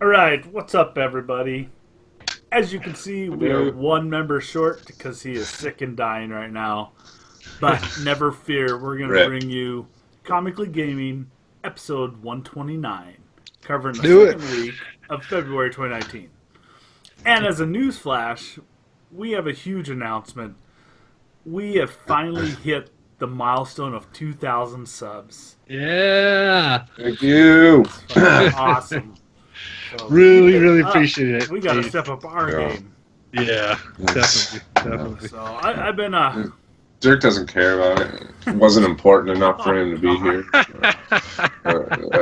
Alright, what's up, everybody? As you can see, we are one member short because he is sick and dying right now. But never fear, we're going to bring you Comically Gaming, episode 129, covering the second week of February 2019. And as a news flash, we have a huge announcement. We have finally hit the milestone of 2,000 subs. Yeah! Thank you! It's awesome. So really appreciate it. We got to step up our game. Yeah, definitely. So I've been Dirk doesn't care about it. It wasn't important enough for him to be here.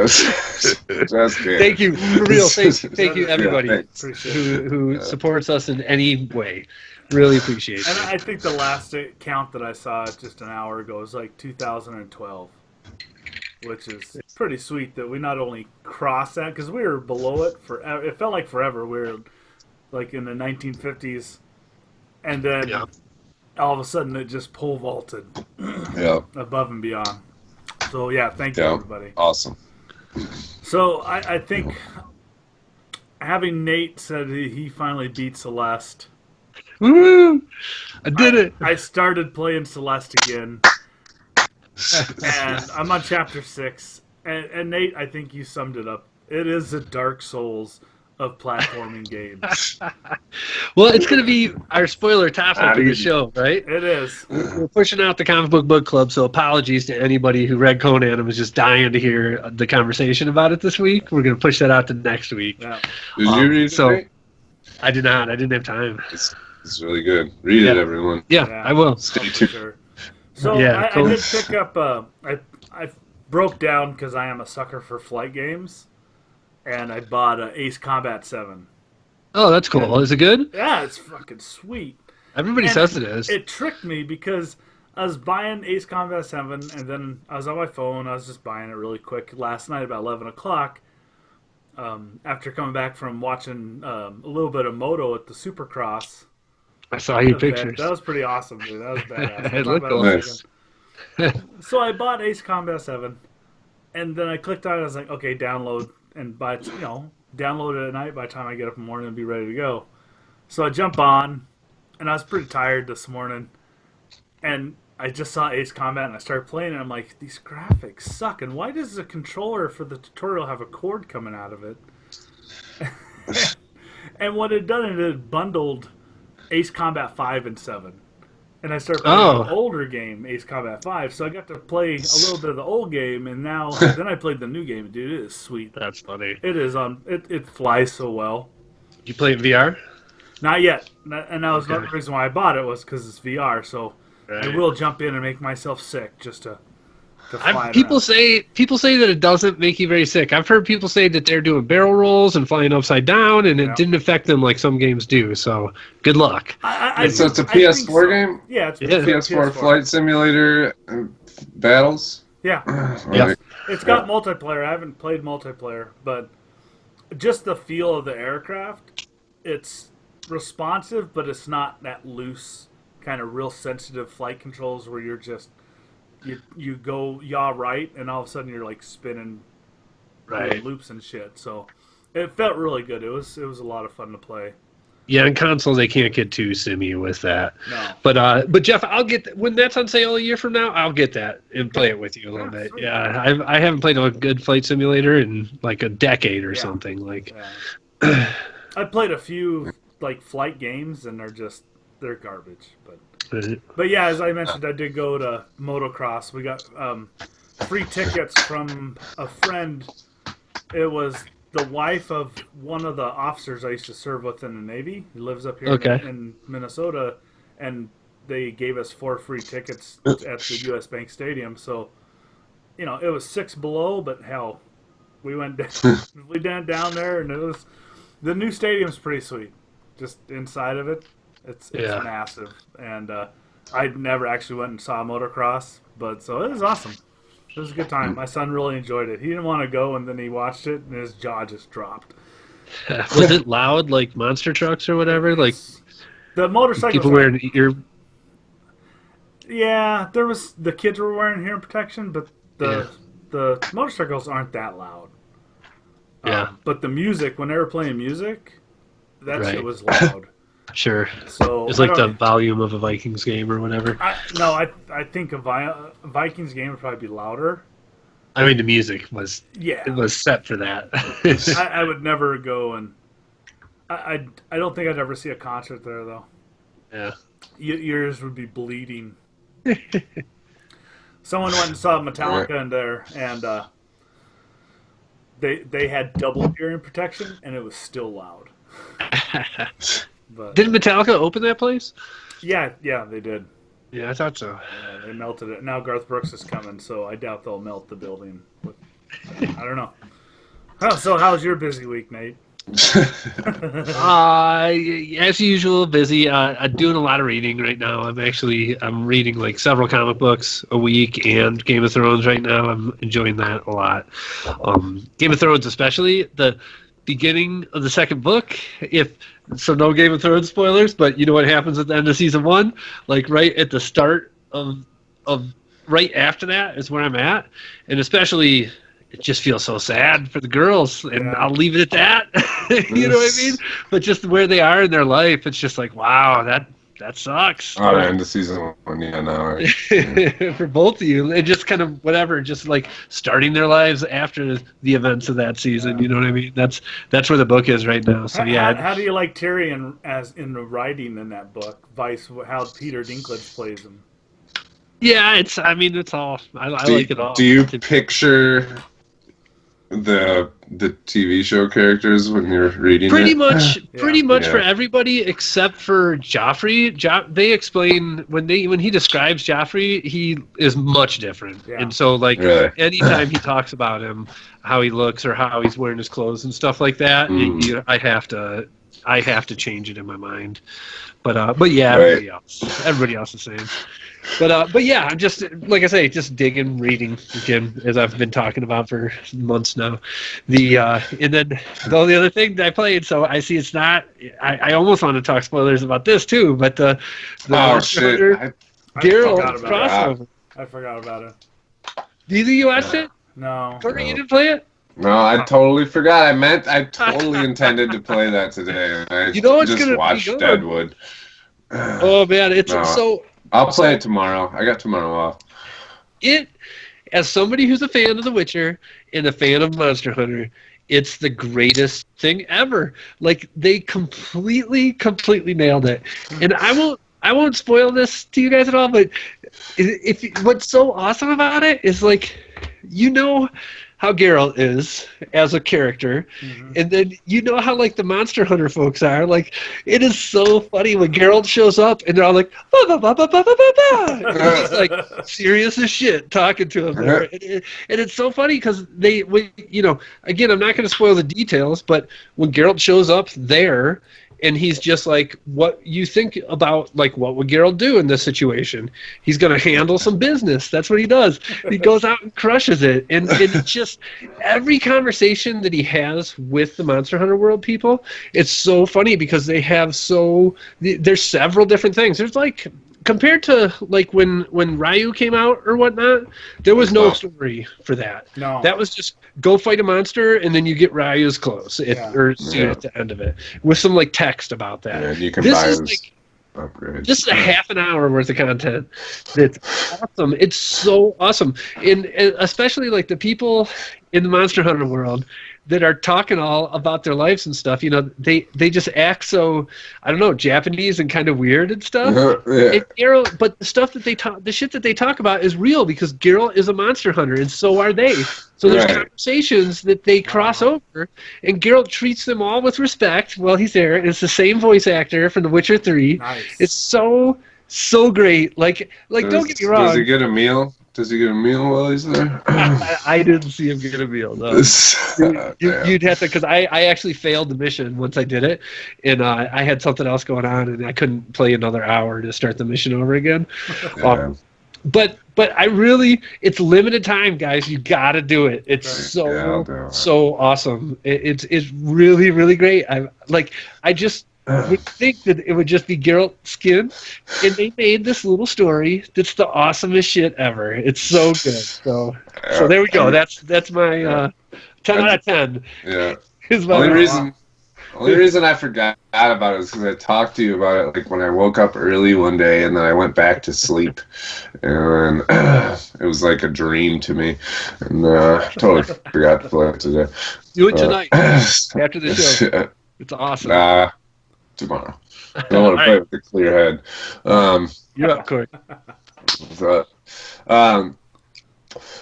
Just kidding. Thank you, for real. Thank you, everybody who it. supports us in any way. Really appreciate it. And I think the last count that I saw just an hour ago was like 2012, which is pretty sweet that we not only crossed that, because we were below it forever. It felt like forever. We were like in the 1950s, and then all of a sudden it just pole vaulted above and beyond. So yeah, thank you everybody. Awesome. So I think having Nate said he finally beat Celeste. Woo! I did it. I started playing Celeste again, and I'm on chapter 6. And Nate, I think you summed it up. It is the Dark Souls of platforming games. Well, it's going to be our spoiler topic of the show, right? It is. We're pushing out the comic book club, so apologies to anybody who read Conan and was just dying to hear the conversation about it this week. We're going to push that out to next week. Yeah. Did you read it? So I did not. I didn't have time. It's really good. Read it, everyone. Yeah, I will. Stay tuned. Sure. So I did pick up. I broke down because I am a sucker for flight games, and I bought Ace Combat 7. Oh, that's cool. And, is it good? Yeah, it's fucking sweet. Everybody says it is. It tricked me because I was buying Ace Combat 7, and then I was on my phone. I was just buying it really quick last night about 11 o'clock. After coming back from watching a little bit of Moto at the Supercross. I saw your pictures. That was pretty awesome, dude. That was badass. It looked nice. So I bought Ace Combat 7, and then I clicked on it. I was like, okay, download, and download it at night. By the time I get up in the morning and be ready to go. So I jump on, and I was pretty tired this morning, and I just saw Ace Combat, and I started playing, and I'm like, these graphics suck, and why does the controller for the tutorial have a cord coming out of it? And what it done, it had bundled Ace Combat 5 and 7. And I started playing the older game, Ace Combat 5, so I got to play a little bit of the old game, and then I played the new game. Dude, it is sweet. That's funny. It is it flies so well. You play it VR? Not yet. And that was the reason why I bought it, was because it's VR, so I will jump in and make myself sick just to fly people say that it doesn't make you very sick. I've heard people say that they're doing barrel rolls and flying upside down, and it didn't affect them like some games do. So good luck. So it's a PS4 game? Yeah, it's PS4 flight simulator battles? Yeah. It's got multiplayer. I haven't played multiplayer, but just the feel of the aircraft, it's responsive, but it's not that loose, kind of real sensitive flight controls where you're just you go yaw right, and all of a sudden you're like spinning loops and shit. So it felt really good. It was a lot of fun to play. Yeah, on console they can't get too simmy with that. No. But Jeff, I'll get when that's on sale a year from now. I'll get that and play it with you a little bit. Sweet. Yeah, I haven't played a good flight simulator in like a decade or something. Like, I played a few like flight games, and they're garbage. But yeah, as I mentioned, I did go to motocross. We got free tickets from a friend. It was the wife of one of the officers I used to serve with in the Navy. He lives up here in Minnesota, and they gave us 4 free tickets at the U.S. Bank Stadium. So, it was 6 below, but hell, we went down there, and the new stadium's pretty sweet. Just inside of it. It's massive, and I never actually went and saw motocross, so it was awesome. It was a good time. My son really enjoyed it. He didn't want to go, and then he watched it, and his jaw just dropped. Was it loud, like monster trucks or whatever? Like the motorcycles. People wearing ear. Yeah, the kids were wearing hearing protection, but the motorcycles aren't that loud. Yeah. But the music, when they were playing music, that Right. shit was loud. Sure. So It's like the volume of a Vikings game or whatever. I think a Vikings game would probably be louder. I mean, the music was Yeah. it was set for that. I would never go and I don't think I'd ever see a concert there though. Yeah. Ears would be bleeding. Someone went and saw Metallica in there, and they had double hearing protection, and it was still loud. But Didn't Metallica open that place? yeah, they did. Yeah, I thought so. They melted it. Now Garth Brooks is coming, so I doubt they'll melt the building. But I don't know. So how's your busy week, Nate? As usual, busy. I'm doing a lot of reading right now. I'm reading like several comic books a week and Game of Thrones right now. I'm enjoying that a lot. Game of Thrones, especially the beginning of the second book. No Game of Thrones spoilers, but you know what happens at the end of season 1? Like right at the start of right after that is where I'm at, and especially. It just feels so sad for the girls, and I'll leave it at that. You know what I mean? But just where they are in their life, it's just like, wow, that sucks. Oh, end of season 1, yeah, no. Yeah. For both of you, and just kind of whatever, just like starting their lives after the events of that season. You know what I mean? That's where the book is right now. So yeah. How do you like Tyrion as in the writing in that book? Vice how Peter Dinklage plays him. Yeah, it's all. I like it all. Do you picture the TV show characters when you're reading pretty it? much for everybody except for Joffrey. They explain when he describes Joffrey, he is much different. And so like anytime he talks about him, how he looks or how he's wearing his clothes and stuff like that, I have to change it in my mind. But yeah, everybody else the same. But yeah, I'm just, like I say, just digging, reading again, as I've been talking about for months now. And then the only other thing that I played, so I see it's not, I almost want to talk spoilers about this too, but the shit. Geralt crossover. I forgot about it. Either you watched it? No. Courtney, you didn't play it? No, I totally forgot. I totally intended to play that today. I just watched Deadwood. Oh man, it's so. I'll play it tomorrow. I got tomorrow off. As somebody who's a fan of The Witcher and a fan of Monster Hunter, it's the greatest thing ever. Like they completely nailed it. And I won't spoil this to you guys at all, but what's so awesome about it is like, you know how Geralt is as a character, and then you know how like the Monster Hunter folks are. Like it is so funny when Geralt shows up and they're all like, bah, bah, bah, bah, bah, bah, bah, bah. And he's like serious as shit talking to him there, and it's so funny because again, I'm not going to spoil the details, but when Geralt shows up there. And he's just like, what you think about, like, what would Geralt do in this situation? He's going to handle some business. That's what he does. He goes out and crushes it. And it's just every conversation that he has with the Monster Hunter World people, it's so funny because they have there's several different things. There's like, compared to like when Ryu came out or whatnot, there was no story for that. No. That was just go fight a monster and then you get Ryu's clothes at the end of it with some like text about that. Yeah, you can buy his upgrades. This is a half an hour worth of content. It's awesome. It's so awesome. And especially like the people in the Monster Hunter world that are talking all about their lives and stuff, they just act so, I don't know, Japanese and kind of weird and stuff. And Geralt, but the stuff that the shit that they talk about is real because Geralt is a monster hunter and so are they. So there's conversations that they cross over, and Geralt treats them all with respect while he's there. And it's the same voice actor from The Witcher 3. Nice. It's so great. Like don't get me wrong. Does he get a meal? Does he get a meal while he's there? I didn't see him get a meal. No. You'd have to, because I actually failed the mission once I did it, and I had something else going on, and I couldn't play another hour to start the mission over again. But I really, it's limited time, guys. You got to do it. It's so awesome. It's really, really great. I just would think that it would just be Geralt's skin, and they made this little story that's the awesomest shit ever. It's so good. So there we go. That's my 10 out of 10. Yeah. Only reason I forgot about it is because I talked to you about it like when I woke up early one day and then I went back to sleep, and it was like a dream to me, and totally forgot to play it today. Do it tonight after the show. It's awesome. Tomorrow. I don't want to play with a clear head. You're up, Corey. All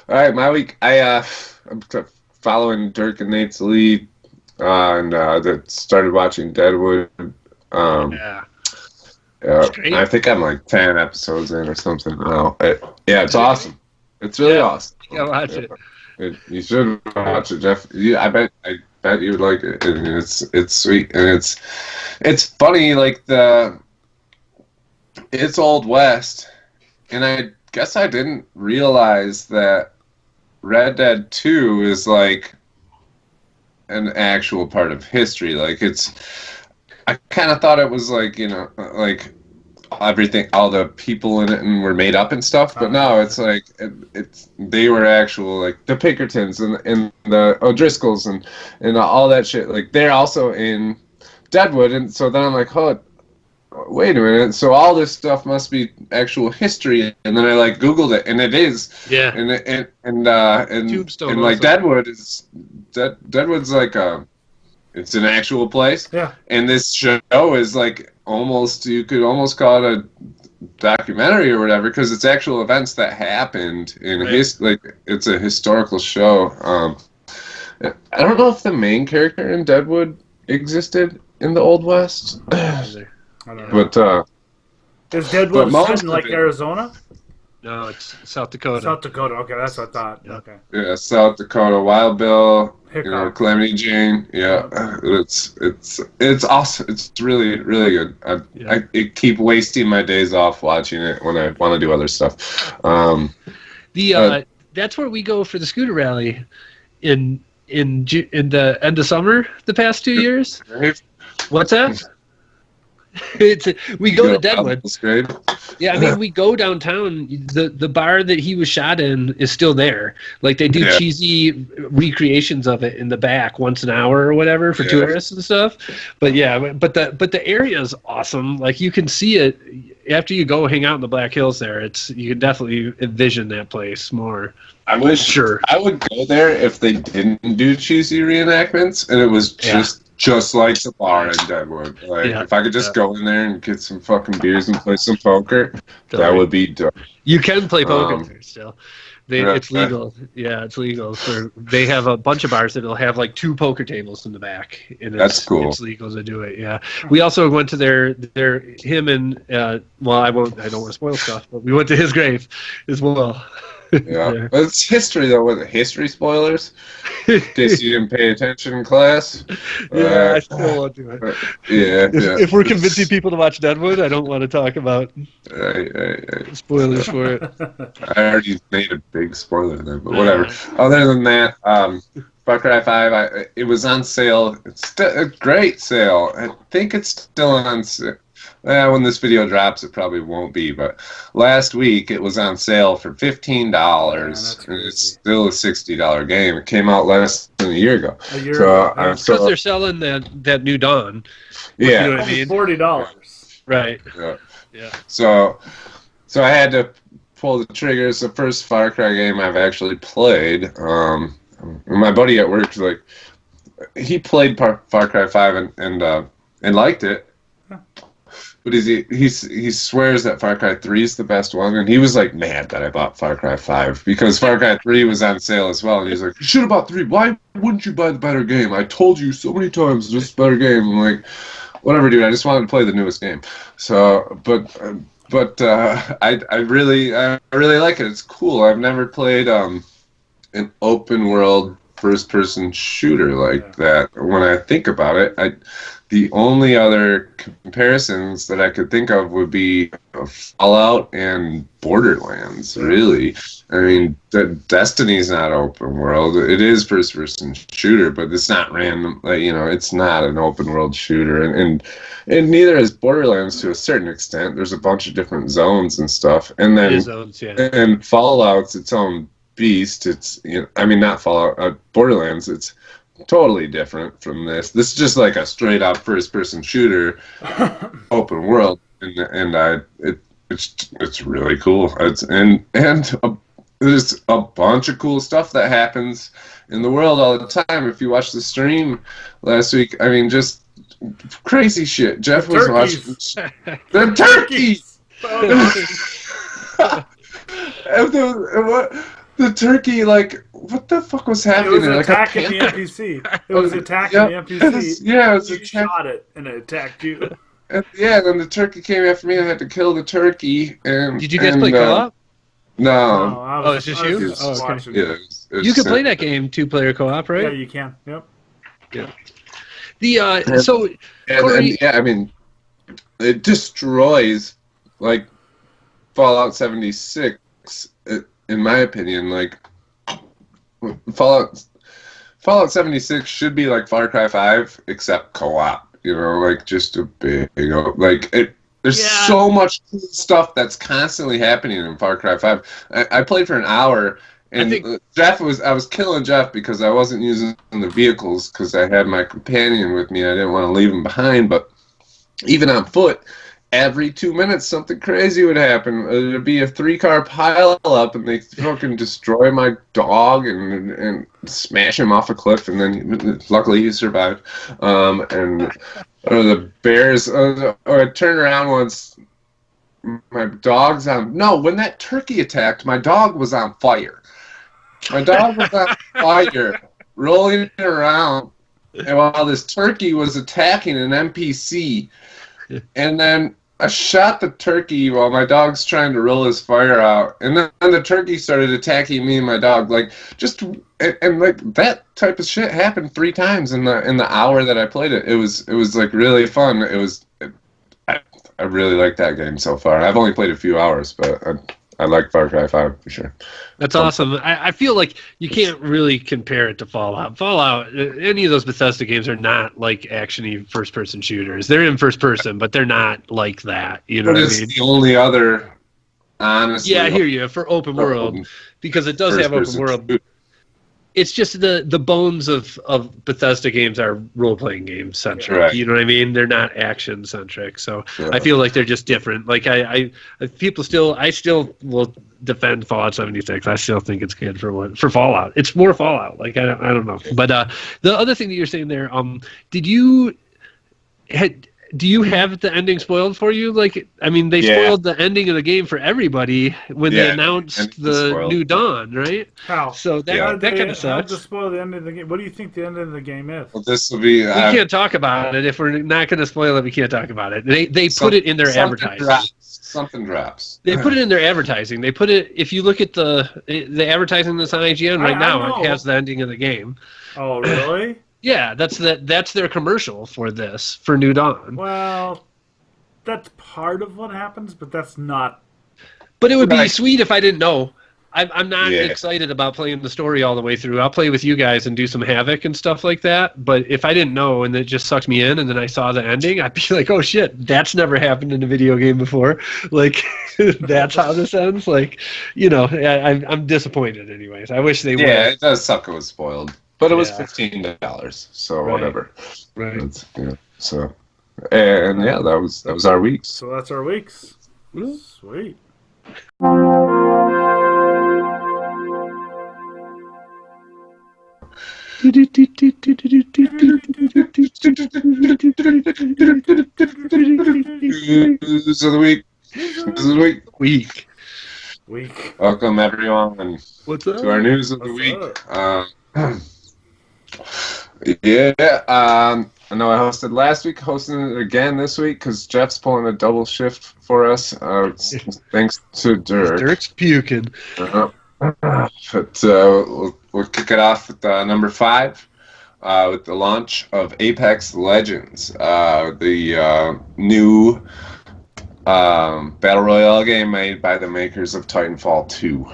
right, my week. I'm following Dirk and Nate's lead. And started watching Deadwood. I think I'm like 10 episodes in or something now. It's awesome. It's really awesome. Yeah, watch it. You should watch it, Jeff. I bet you would like it. And it's sweet, and it's funny. Like it's Old West, and I guess I didn't realize that Red Dead 2 is like an actual part of history. Like I kind of thought it was like, like everything, all the people in it and were made up and stuff, but no, it's like they were actual, like the Pinkertons and the O'Driscolls and all that shit. Like they're also in Deadwood, and so then I'm like, oh, wait a minute, so all this stuff must be actual history, and then I like Googled it, and it is. Yeah. And Tombstone like also. Deadwood's like it's an actual place. Yeah. And this show is like you could almost call it a documentary or whatever, because it's actual events that happened in like it's a historical show. I don't know if the main character in Deadwood existed in the Old West. I don't know. But is Deadwood set in like Arizona? No, it's South Dakota. South Dakota. Okay, that's what I thought. Yeah. Okay. Yeah, South Dakota. Wild Bill. Hickok. Calamity Jane. Yeah, it's awesome. It's really, really good. I keep wasting my days off watching it when I want to do other stuff. That's where we go for the scooter rally in the end of summer the past 2 years. What's that? We go to Deadwood. Yeah, I mean, we go downtown. The bar that he was shot in is still there. Like they do cheesy recreations of it in the back once an hour or whatever for tourists and stuff. But the area is awesome. Like you can see it after you go hang out in the Black Hills there. You can definitely envision that place more. I wish I would go there if they didn't do cheesy reenactments and it was just like the bar in Deadwood. Like if I could just go in there and get some fucking beers and play some poker, that would be dope. You can play poker there still. It's legal. Yeah, it's legal. They have a bunch of bars that'll have like 2 poker tables in the back. And that's cool. It's legal to do it. Yeah. We also went to him and I don't want to spoil stuff, but we went to his grave as well. Yeah, but it's history though. Was it history spoilers? In case you didn't pay attention in class. I still won't do it. If we're convincing people to watch Deadwood, I don't want to talk about spoilers for it. I already made a big spoiler there, but whatever. Other than that, Far Cry 5, it was on sale. It's a great sale. I think it's still on sale. When this video drops, it probably won't be, but last week it was on sale for $15, and it's still a $60 game. It came out less than a year ago. Because they're selling that New Dawn. Yeah, you know what I mean? $40. Right. Yeah. So I had to pull the trigger. It's the first Far Cry game I've actually played. My buddy at work was like, he played Far Cry 5 and liked it. But he swears that Far Cry 3 is the best one, and he was like mad that I bought Far Cry 5 because Far Cry 3 was on sale as well, and he's like, you should have bought 3. Why wouldn't you buy the better game? I told you so many times this is a better game. I'm like, whatever, dude. I just wanted to play the newest game. So, but I really like it. It's cool. I've never played an open world first-person shooter like that. When I think about it, the only other comparisons that I could think of would be Fallout and Borderlands, really. I mean, Destiny's not open world. It is first-person shooter, but it's not random. Like, it's not an open world shooter. And neither is Borderlands to a certain extent. There's a bunch of different zones and stuff. And then and Fallout's its own beast. It's not Fallout. Borderlands. It's totally different from this. This is just like a straight up first person shooter, open world, it's really cool. There's a bunch of cool stuff that happens in the world all the time. If you watch the stream last week, I mean, just crazy shit. Jeff was watching the turkeys. The turkey, like, what the fuck was happening? It was attacking the NPC. It was attacking the NPC. Yeah, it was you shot it and it attacked you. And then the turkey came after me. I had to kill the turkey. And did you guys play co-op? No. It's just you? Okay. Yeah, you can play that game 2-player co-op, right? Yeah, you can. Yep. Yeah. I mean, it destroys, like, Fallout 76. In my opinion, like, Fallout 76 should be like Far Cry 5, except co-op. You know, like, just a big, like, there's so much cool stuff that's constantly happening in Far Cry 5. I played for an hour, and I was killing Jeff because I wasn't using the vehicles because I had my companion with me. I didn't want to leave him behind, but even on foot, every 2 minutes, something crazy would happen. There'd be a 3-car pile up, and they fucking destroy my dog and smash him off a cliff. And then, luckily, he survived. The bears. Or I turned around once. My dog's on. No, when that turkey attacked, my dog was on fire. My dog was on fire, rolling around, and while this turkey was attacking an NPC, and then I shot the turkey while my dog's trying to roll his fire out, and then the turkey started attacking me and my dog. Like, like that type of shit happened 3 times in the hour that I played it. It was like really fun. I really like that game so far. I've only played a few hours, but I like Far Cry 5 for sure. That's awesome. I feel like you can't really compare it to Fallout. Fallout, any of those Bethesda games are not like action-y first-person shooters. They're in first person, but they're not like that. You know what I mean? The only other, honestly. Yeah, I hear you, for open world, because it does have open world. It's just the bones of Bethesda games are role-playing game centric. Right. You know what I mean? They're not action centric. So I feel like they're just different. Like I still will defend Fallout 76. I still think it's good for Fallout. It's more Fallout. Like I don't know. But the other thing that you're saying there, do you have the ending spoiled for you? Like, I mean, they spoiled the ending of the game for everybody when they announced the new Dawn, right? How? So that kind of sucks. How to spoil the end of the game? What do you think the end of the game is? Well, this will be. We can't talk about it if we're not going to spoil it. We can't talk about it. They put it in their advertising. Something drops. They put it in their advertising. They put it. If you look at the advertising that's on IGN right now, it has the ending of the game. Oh, really? Yeah, that's their commercial for New Dawn. Well, that's part of what happens, but that's not. But it would be sweet if I didn't know. I'm not excited about playing the story all the way through. I'll play with you guys and do some Havoc and stuff like that. But if I didn't know and it just sucked me in and then I saw the ending, I'd be like, oh shit, that's never happened in a video game before. Like, that's how this ends. Like, I'm disappointed anyways. I wish they would. Yeah, it does suck it was spoiled. But it was $15, so whatever. Right. That was our weeks. So that's our weeks. Sweet. News of the week. Welcome everyone to our news of the week. I know I hosted last week, hosting it again this week because Jeff's pulling a double shift for us. Thanks to Dirk. Dirk's puking. But we'll kick it off with number 5 with the launch of Apex Legends, the new battle royale game made by the makers of Titanfall 2,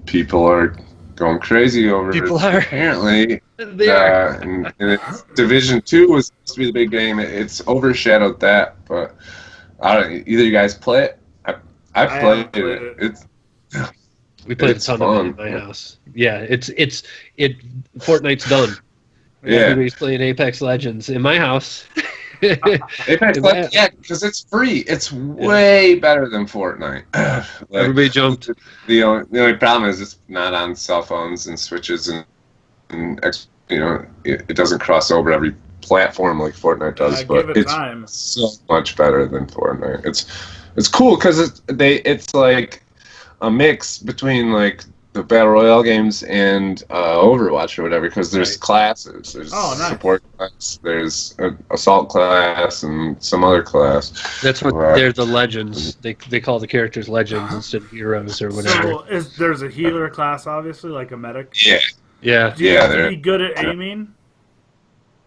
people are going crazy over it. Apparently, they are. And it's Division 2 was supposed to be the big game. It's overshadowed that, but I don't. Either you guys play it. I played it. We played It's a ton of it fun. in my house. Yeah, Fortnite's done. Yeah. Everybody's playing Apex Legends in my house. Apex Legends, yeah, because it's free. It's way better than Fortnite. Everybody jumped. The only problem is it's not on cell phones and Switches, and it doesn't cross over every platform like Fortnite does. But it's so much better than Fortnite. It's cool because it's like a mix between like the Battle Royale games and Overwatch or whatever, because there's classes. There's support class, there's an assault class, and some other class. That's what they're the legends. They call the characters legends instead of heroes or whatever. So there's a healer class, obviously, like a medic? Yeah. Do you have to be good at aiming?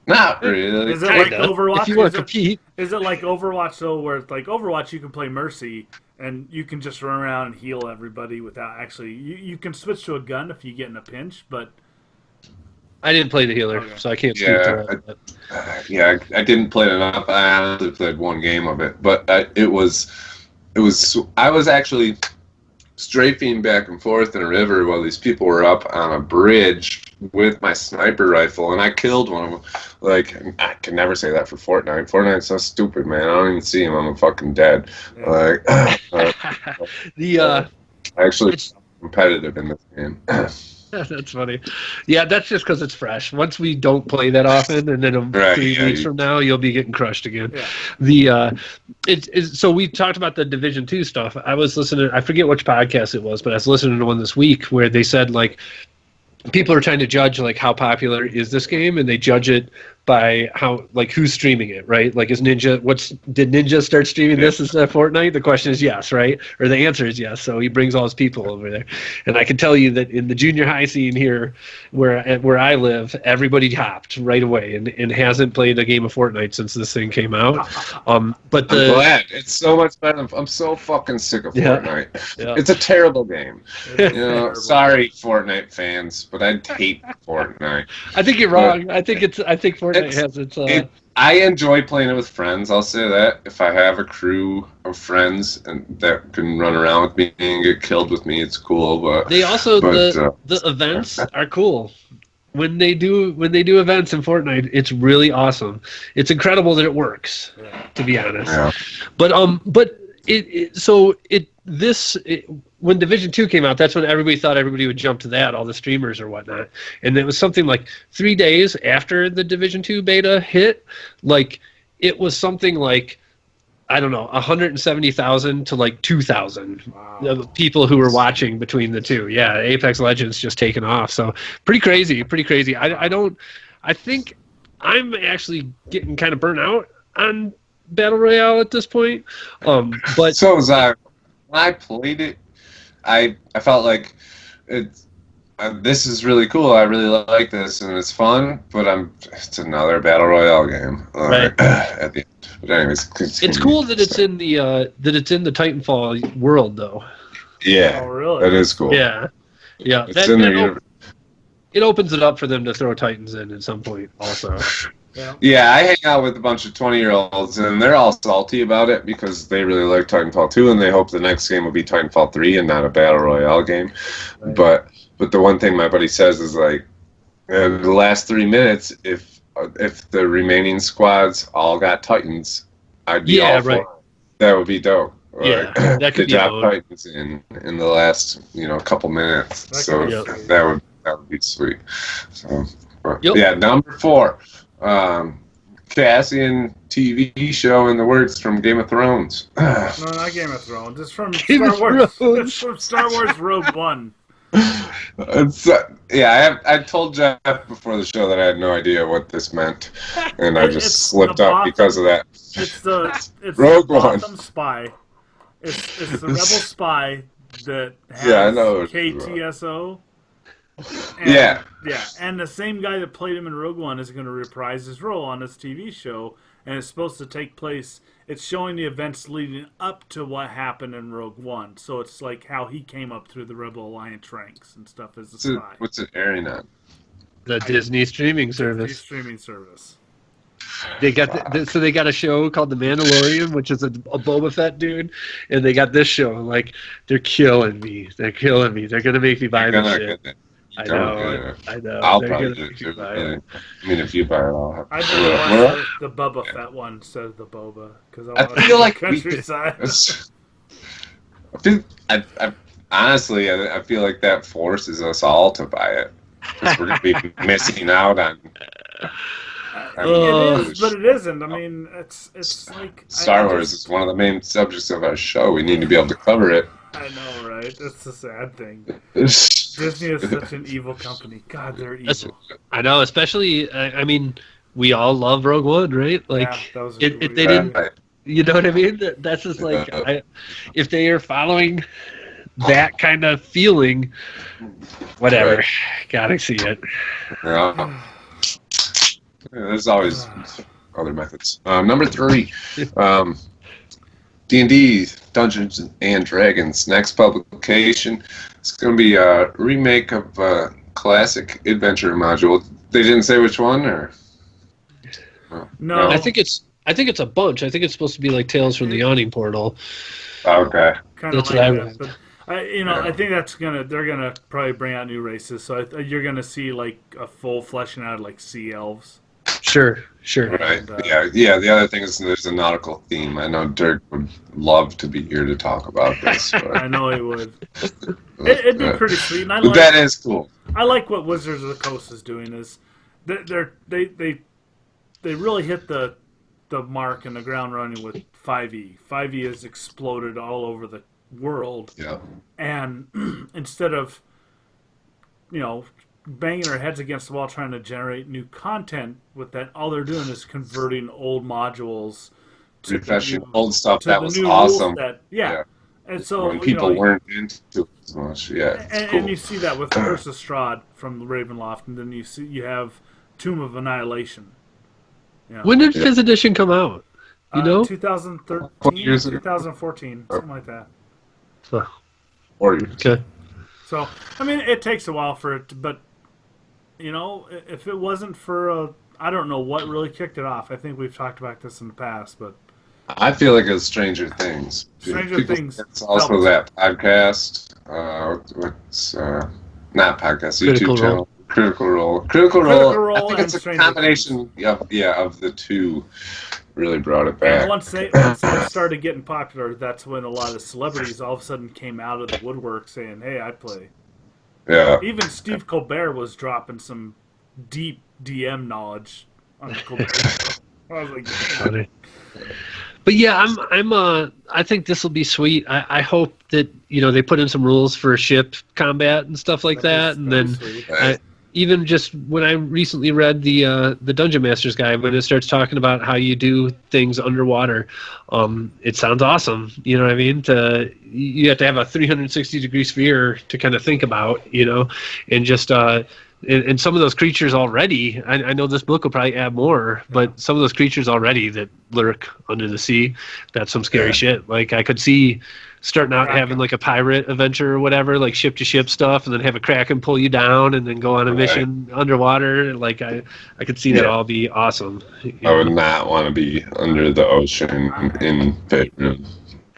Not really. Is it like Overwatch? If you want to compete. Is it like Overwatch, though, where it's like Overwatch you can play Mercy, and you can just run around and heal everybody without actually... You can switch to a gun if you get in a pinch, but... I didn't play the healer, so I can't speak to that. I didn't play it enough. I honestly played one game of it, but I was actually strafing back and forth in a river while these people were up on a bridge with my sniper rifle, and I killed one of them. Like, I can never say that for Fortnite. Fortnite's so stupid, man. I don't even see him. I'm fucking dead. Like, I actually competitive in this game. That's funny. Yeah, that's just because it's fresh. Once we don't play that often, and then 3 weeks from now, you'll be getting crushed again. Yeah. So we talked about the Division 2 stuff. I was listening. I forget which podcast it was, but I was listening to one this week where they said like people are trying to judge like how popular is this game, and they judge it by how like who's streaming it, right? Like did Ninja start streaming this instead of Fortnite? The question is yes, right? Or the answer is yes. So he brings all his people over there, and I can tell you that in the junior high scene here, where I live, everybody hopped right away and hasn't played a game of Fortnite since this thing came out. But I'm glad. It's so much better. I'm so fucking sick of Fortnite. Yeah. It's a terrible game. Sorry, Fortnite fans, but I hate Fortnite. I think you're wrong. I think Fortnite has its. I enjoy playing it with friends. I'll say that. If I have a crew of friends and that can run around with me and get killed with me, it's cool. But they also the events are cool. When they do events in Fortnite, it's really awesome. It's incredible that it works, to be honest. Yeah. But when Division 2 came out, that's when everybody thought everybody would jump to that, all the streamers or whatnot. And it was something like 3 days after the Division 2 beta hit, like it was something like, I don't know, 170,000 to like 2,000 people who were watching between the two. Yeah, Apex Legends just taken off. So pretty crazy. I think I'm actually getting kind of burnt out on Battle Royale at this point. But so was I. When I played it, I felt like this is really cool. I really like this, and it's fun. But it's another Battle Royale game. Right. At the end. But anyways, it's cool that it's in the Titanfall world, though. Yeah. Oh, really? That is cool. Yeah. It's in there. It opens it up for them to throw Titans in at some point, also. Yeah, I hang out with a bunch of 20-year-olds, and they're all salty about it because they really like Titanfall 2, and they hope the next game will be Titanfall 3 and not a Battle Royale game. Right. But the one thing my buddy says is, like, in the last 3 minutes, if the remaining squads all got Titans, I'd be all for it. That would be dope. Yeah, that could be drop Titans in the last, couple minutes. That would be sweet. So, yeah, number 4. Cassian TV show in the words from Game of Thrones. No, not Game of Thrones. It's from Star Wars. It's from Star Wars Rogue One. I told Jeff before the show that I had no idea what this meant, and I just slipped up because of that. It's Rogue the One spy. It's the rebel spy that has I know KTSO. And, and the same guy that played him in Rogue One is going to reprise his role on this TV show, and it's supposed to take place. It's showing the events leading up to what happened in Rogue One, so it's like how he came up through the Rebel Alliance ranks and stuff as a spy. What's it airing on? The Disney streaming service. They got so they got a show called The Mandalorian, which is a Boba Fett dude, and they got this show. Like, they're killing me. They're gonna make me buy this shit. I know. I'll They're probably gonna do it make me too. buy it. I mean, if you buy it, I'll have. I'd rather watch the Boba Fett one instead of the Boba because I feel like countryside. Honestly, I feel like that forces us all to buy it. Because we're going to be missing out on. It is, but it isn't. I mean, it's like Star Wars is one of the main subjects of our show. We need to be able to cover it. I know, right? That's the sad thing. Disney is such an evil company. God, they're evil. I know, especially. I mean, we all love Rogue One, right? Like, if they didn't, you know what I mean? That's just like, if they are following that kind of feeling, whatever. Right. Gotta see it. Yeah. There's always other methods. Number 3, D&D, Dungeons and Dragons. Next publication. It's going to be a remake of a classic adventure module. They didn't say which one, or no? I think it's a bunch. I think it's supposed to be like Tales from the Yawning Portal. Okay, that's what I read. But I think they're gonna probably bring out new races. So you're gonna see like a full fleshing out like sea elves. Sure. Right. Yeah. The other thing is there's a nautical theme. I know Dirk would love to be here to talk about this. I know he would. It'd be pretty sweet. And that is cool. I like what Wizards of the Coast is doing. Is they really hit the mark and the ground running with 5e. 5e has exploded all over the world. Yeah. And instead of banging our heads against the wall trying to generate new content with that, all they're doing is converting old modules to refreshing old stuff. That was awesome. Yeah. And so when people weren't into it as much, and you see that with Curse of Strahd from Ravenloft, and then you have Tomb of Annihilation. Yeah. When did 5th edition come out? You know? 2013, 2014, something like that. Okay. So, I mean, it takes a while for it, but, if it wasn't for I don't know what really kicked it off. I think we've talked about this in the past, but I feel like it's Stranger Things. Things. It's also that podcast. What's not podcast? YouTube channel. Critical Role. I think it's a combination of the two. Really brought it back. And once they started getting popular, that's when a lot of celebrities all of a sudden came out of the woodwork saying, "Hey, I play." Yeah. Even Steve Colbert was dropping some deep DM knowledge on the Colbert show. I was like, funny. But yeah, I think this will be sweet. I hope that they put in some rules for ship combat and stuff like that, and then. Even just when I recently read the Dungeon Master's Guide, when it starts talking about how you do things underwater, it sounds awesome. You know what I mean? You have to have a 360-degree sphere to kind of think about, and just and some of those creatures already. I know this book will probably add more, but some of those creatures already that lurk under the sea, that's some scary shit. Like I could see starting out having like a pirate adventure or whatever, like ship to ship stuff, and then have a Kraken pull you down and then go on a mission underwater. Like I could see that all be awesome. I would not want to be under the ocean in Vietnam.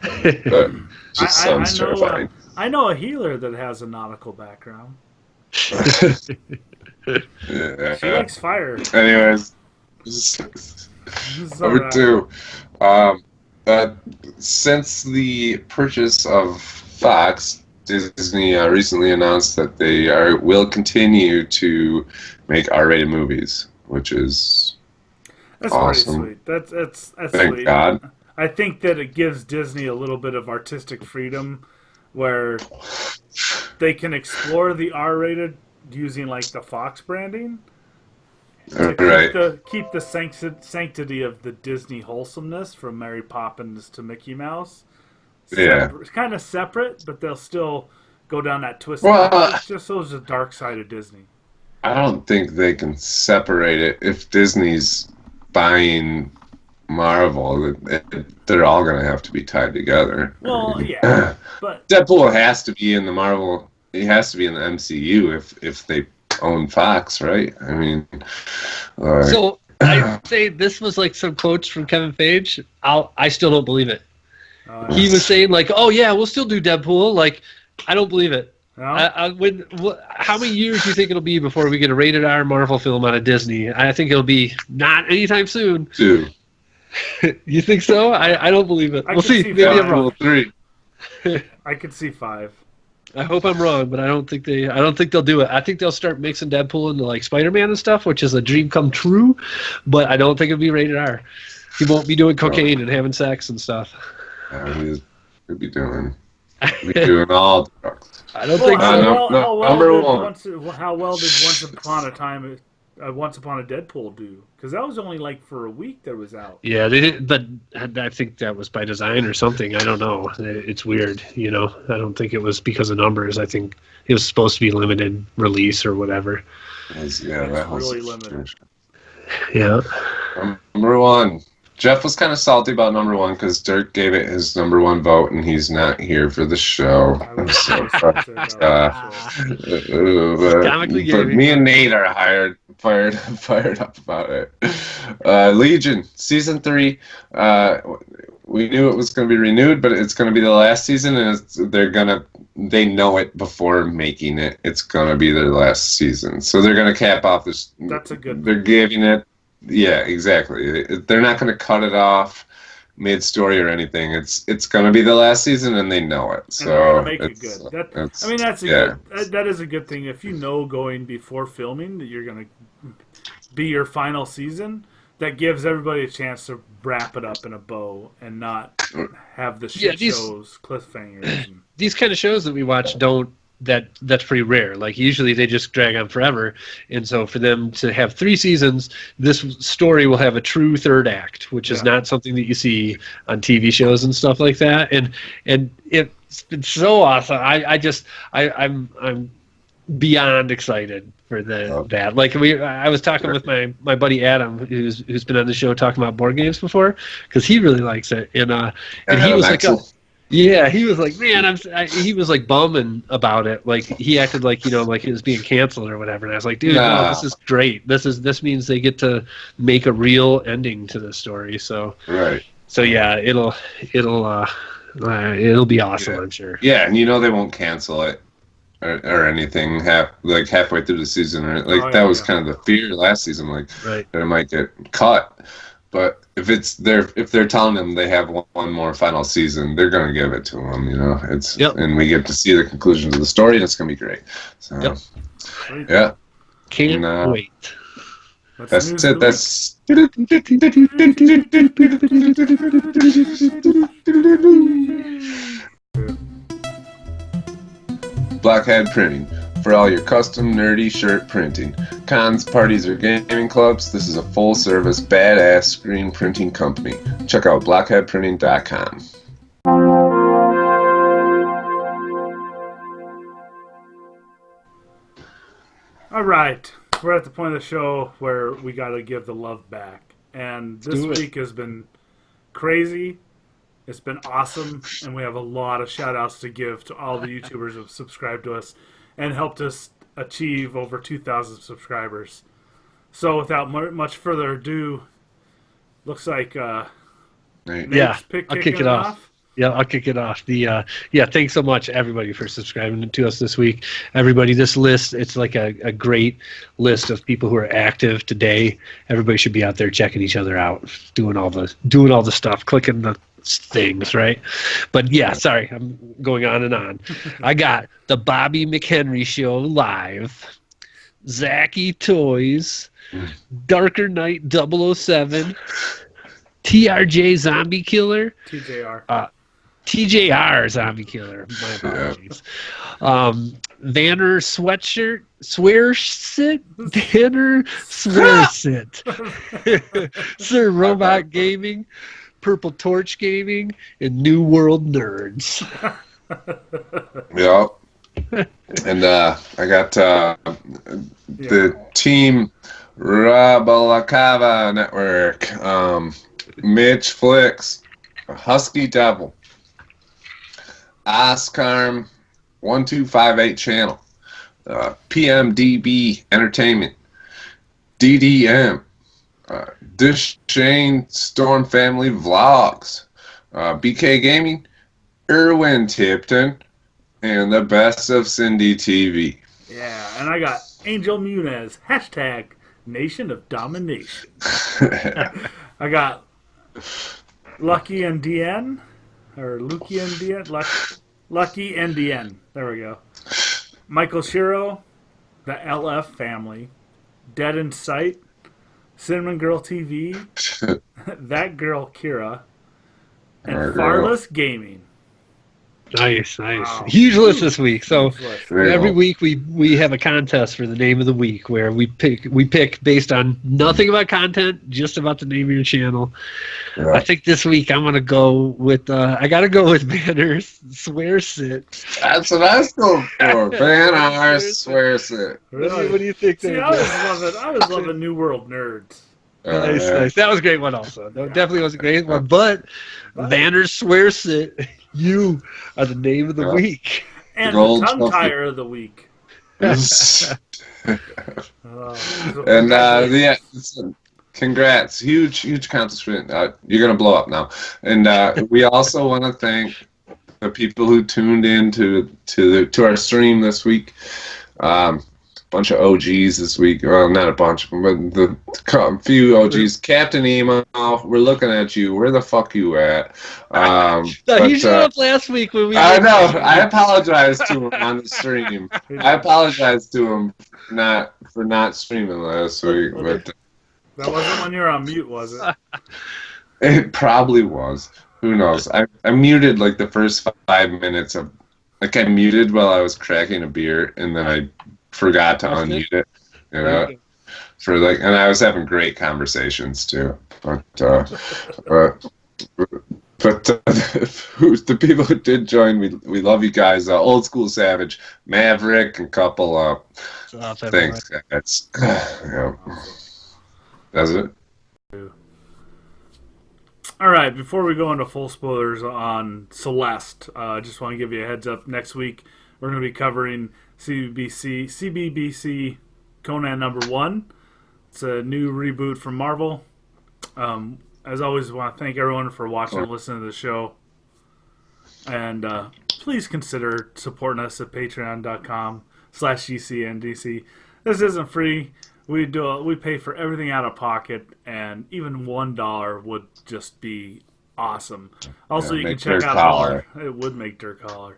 That just sounds terrifying. I know a healer that has a nautical background. She likes fire. Anyways, number 2. Since the purchase of Fox, Disney recently announced that they will continue to make R-rated movies, which is awesome. Pretty sweet. That's Thank sweet. God. I think that it gives Disney a little bit of artistic freedom where they can explore the R-rated using like the Fox branding. To keep the sanctity of the Disney wholesomeness from Mary Poppins to Mickey Mouse. It's kind of separate, but they'll still go down that twist. It just shows the dark side of Disney. I don't think they can separate it. If Disney's buying Marvel, they're all going to have to be tied together. Well, yeah, but Deadpool has to be in the Marvel. He has to be in the MCU if they own Fox, right? I mean, so I say this was like some quotes from Kevin Feige. I still don't believe it. He was saying like, "Oh yeah, we'll still do Deadpool." Like, I don't believe it. No? How many years do you think it'll be before we get a rated R Marvel film out of Disney? I think it'll be not anytime soon. 2. You think so? I don't believe it. We'll see. Maybe I'm wrong. 3. I could see 5. I hope I'm wrong, but I don't think they'll do it. I think they'll start mixing Deadpool into like Spider-Man and stuff, which is a dream come true. But I don't think it'll be rated R. He won't be doing cocaine and having sex and stuff. He'll be doing all drugs. I don't think so. How well did Once Upon a Deadpool do? Because that was only like for a week that was out. Yeah, they did, but I think that was by design or something. I don't know. It's weird, I don't think it was because of numbers. I think it was supposed to be limited release or whatever. That was really limited. Yeah. Number 1. Jeff was kind of salty about number 1 because Dirk gave it his number 1 vote, and he's not here for the show. Comically Gaming. But me and Nate are fired up about it. Legion season 3. We knew it was going to be renewed, but it's going to be the last season, and they know it before making it. It's going to be their last season, so they're going to cap off this. That's a good. They're giving it. Yeah, exactly. They're not going to cut it off mid-story or anything. It's going to be the last season, and they know it. So make it good. That is a good thing. If you know going before filming that you're going to be your final season, that gives everybody a chance to wrap it up in a bow and not have the shows cliffhangers. These kind of shows that we watch don't. That's pretty rare. Like usually they just drag on forever, and so for them to have 3 seasons, this story will have a true third act, which is not something that you see on TV shows and stuff like that. And it's been so awesome. I'm beyond excited for that. Like I was talking with my buddy Adam, who's been on the show talking about board games before, because he really likes it, and he was like. Yeah, he was like, man, he was like bumming about it. Like he acted like like it was being canceled or whatever. And I was like, dude, no, this is great. This means they get to make a real ending to the story. So right. So yeah, it'll be awesome, I'm sure. Yeah, and they won't cancel it or anything halfway through the season. Or that was kind of the fear last season, that it might get cut. But if they're telling them they have one more final season, they're gonna give it to them. And we get to see the conclusion of the story, and it's gonna be great. So, yeah, can't wait. That's it. That's Blockhead Printing. For all your custom nerdy shirt printing. Cons, parties, or gaming clubs, this is a full-service, badass screen printing company. Check out blockheadprinting.com. All right. We're at the point of the show where we got to give the love back. And this week has been crazy. It's been awesome. And we have a lot of shout-outs to give to all the YouTubers who have subscribed to us and helped us achieve over 2,000 subscribers. So without much further ado, looks like I'll kick it off. Yeah, I'll kick it off. Thanks so much, everybody, for subscribing to us this week. Everybody, this list, it's like a great list of people who are active today. Everybody should be out there checking each other out, doing all the stuff, clicking the things, right? But yeah, sorry, I'm going on and on. I got the Bobby McHenry Show live, Zachy Toys, Darker Knight 007, TRJ Zombie Killer, TJR Zombie Killer, my apologies. Vanner Sweatshirt, Vanner Swearsit, Sir Robot Gaming, Purple Torch Gaming, and New World Nerds. Yeah. And I got the Team Rabalakava Network, Mitch Flicks, Husky Devil, Oscarm 1258 Channel, PMDB Entertainment, DDM, Shane Storm Family Vlogs, BK Gaming, Irwin Tipton, and the Best of Cindy TV. Yeah, and I got Angel Munez, hashtag Nation of Domination. I got Lucky and DN, or Lucky and DN, Lucky and DN. There we go. Michael Shiro, the LF Family, Dead in Sight, Cinnamon Girl TV, That Girl Kira, and Farless Gaming. Nice. Wow. Huge list this week. So Very every cool. week we have a contest for the name of the week where we pick based on nothing about content, just about the name of your channel. Yeah. I think this week I'm gonna go with I gotta go with Banner's Swear Sit. That's what I was going for. Van R swears it. Really? What do you think? See, there, I was loving New World Nerds. Nice. That was a great one also. That definitely was a great one. But Banner's Swear Sit, you are the name of the week. And Gold the tongue trophy. tire of the week. And yeah, congrats, huge accomplishment. You're gonna blow up now. And we also want to thank the people who tuned in to our stream this week. Bunch of OGs this week. Well, not a bunch, but the few OGs. Captain Emo, we're looking at you. Where the fuck you at? He showed up last week when we. I know. I apologize to him on the stream. I apologize to him for not streaming last week, but That wasn't when you were on mute, was it? it probably was. Who knows? I muted like the first 5 minutes of, like, I muted while I was cracking a beer, and then I forgot to unmute it. You know, for like, and I was having great conversations too. But the people who did join, we love you guys. Old School Savage, Maverick, and a couple things. That's yeah. That's it. All right, before we go into full spoilers on Celeste, I just want to give you a heads up. Next week, we're going to be covering CBBC Conan #1. It's a new reboot from Marvel. As always, I want to thank everyone for watching and listening to the show. And please consider supporting us at patreon.com/GCandC. This isn't free. We pay for everything out of pocket, and even $1 would just be awesome. Also, you can check out it would make Dirk holler.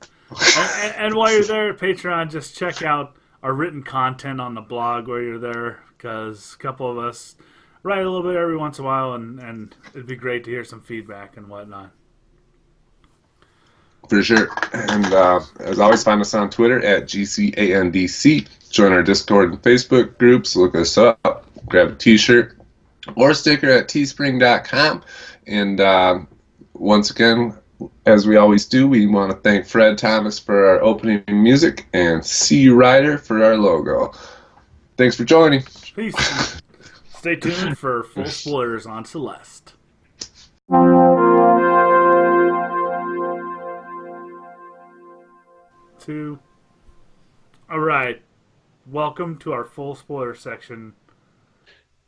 and while you're there at Patreon, just check out our written content on the blog while you're there, because a couple of us write a little bit every once in a while, and it'd be great to hear some feedback and whatnot. For sure. And as always, find us on Twitter at GCandC. Join our Discord and Facebook groups. Look us up. Grab a t-shirt or a sticker at teespring.com. And once again, as we always do, we want to thank Fred Thomas for our opening music and Xee Reiter for our logo. Thanks for joining. Peace. Stay tuned for full spoilers on Celeste. All right. Welcome to our full spoiler section.